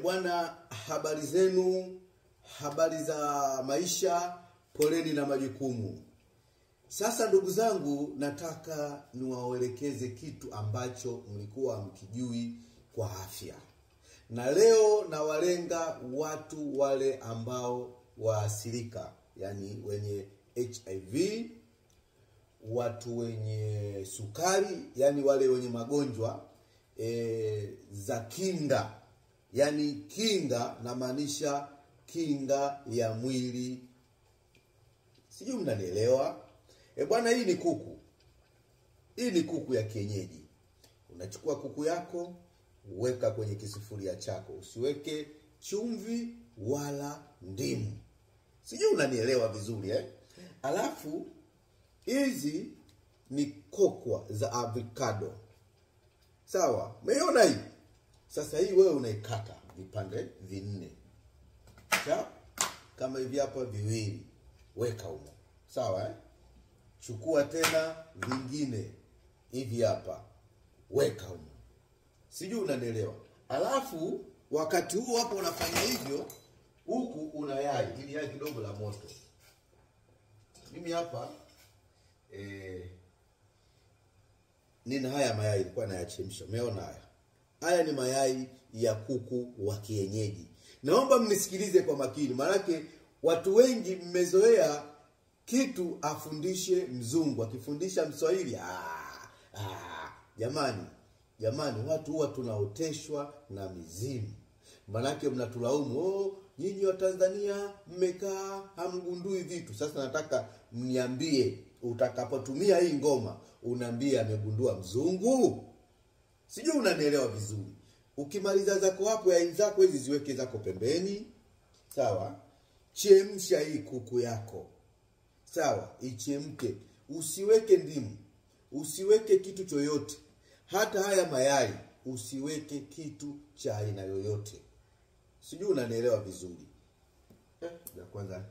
Bwana, habari zenu, habari za maisha, poleni na majukumu. Sasa ndugu zangu, nataka niwaelekeze kitu ambacho mlikuwa mkijui kwa afya. Na leo nawalenga watu wale ambao waathirika, yani wenye HIV, watu wenye sukari, yani wale wenye magonjwa za kinga. Yani kinga na maanisha kinga ya mwili. Sijui mnanielewa? Bwana, hii ni kuku. Hii ni kuku ya kienyeji. Unachukua kuku yako, weka kwenye kisufuria chako. Usiweke chumvi wala ndimu. Sijui unanielewa vizuri Alafu hizi ni kokwa za avocado. Sawa? Umeona hii? Sasa hii wewe unaikata vipande vinne. Sawa? Kama hivi hapa viwili. Weka huko. Sawa Chukua tena vingine hivi hapa. Weka huko. Sijui unanielewa. Alafu wakati huu hapo unafanya hivyo, huku una yai, ili yai kidogo la moto. Mimi hapa nina haya mayai nilikuwa nayachemsha. Umeona haya? Haya ni mayai ya kuku wa kienyeji. Naomba mnisikilize kwa makini, maana watu wengi mmezoea kitu afundishe mzungu, akifundisha Mswahili jamani watu huwa tunaoteshwa na mizimu. Maana mnatulaumu, nyinyi wa Tanzania mmekaa hamgundui vitu. Sasa nataka mniambie, utakapotumia hii ngoma unaambia amegundua mzungu? Sijui unanielewa vizuri. Ukimaliza zako hapo ya zako hizi ziweke zako pembeni. Sawa? Chemsha hii kuku yako. Sawa? Ichemke. Usiweke ndimu. Usiweke kitu chochote. Hata haya mayai usiweke kitu cha aina yoyote. Sijui unanielewa vizuri. Ya kwanza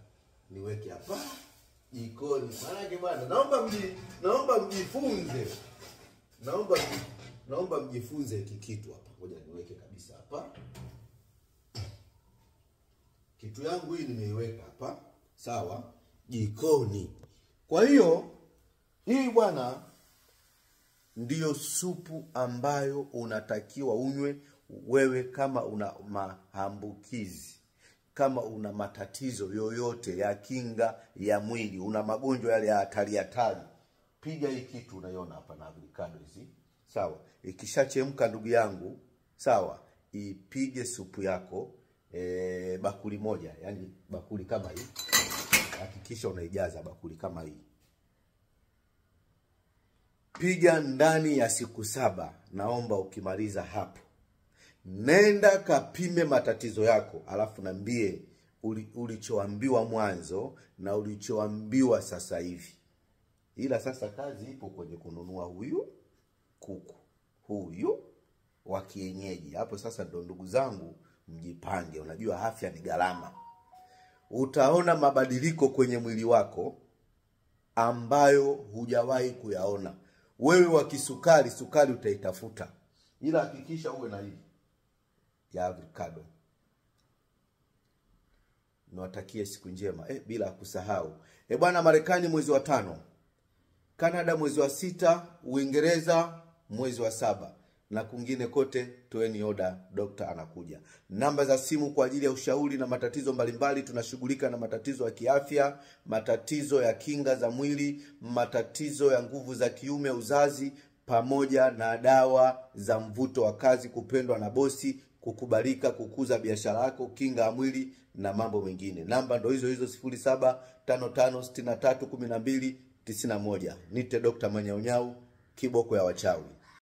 niweke hapa jikoni. Maana bwana, naomba mjifunze. Naomba mjifunze hiki kitu hapa. Ngoja niweke kabisa hapa. Kitu yangu hii nimeiweka hapa. Sawa? Jikoni. Kwa hiyo hii bwana ndiyo supu ambayo unatakiwa unywe wewe kama una maambukizi, kama una matatizo yoyote ya kinga ya mwili, una magonjwa yale ya hatari. Piga hii kitu unaiona hapa na avocado hizi. Sawa? Ikishachemka ndugu yangu, sawa, ipige supu yako bakuli moja, yani bakuli kama hii. Hakikisha unaijaza bakuli kama hii. Piga ndani ya siku 7. Naomba ukimaliza hapo, nenda kapime matatizo yako, alafu niambie ulichoambiwa mwanzo na ulichoambiwa sasa hivi. Ila sasa kazi ipo kwenye kununua huyu kuku, huyu wa kienyeji. Hapo sasa ndo ndugu zangu mjipange. Unajua afya ni gharama. Utaona mabadiliko kwenye mwili wako ambayo hujawahi kuyaona. Wewe wa kisukari, sukari utaitafuta. Ila hakikisha uwe na hii ya avocado. Niwatakie siku njema. Bila kusahau. Bwana, Marekani mwezi wa 5. Canada mwezi wa 6, Uingereza mwezi wa 7. Na kwingine kote toeni oda, dokta anakuja. Namba za simu kwa ajili ya ushauri na matatizo mbalimbali. Tunashughulika na matatizo ya kiafya, matatizo ya kinga za mwili, matatizo ya nguvu za kiume, uzazi, pamoja na dawa za mvuto wa kazi, kupendwa na bosi, kukubalika, kukuza biashara yako, kinga ya mwili na mambo mengine. Namba ndo hizo 0755631291. Nite Dr. Manyaunyau, kiboko ya wachawi.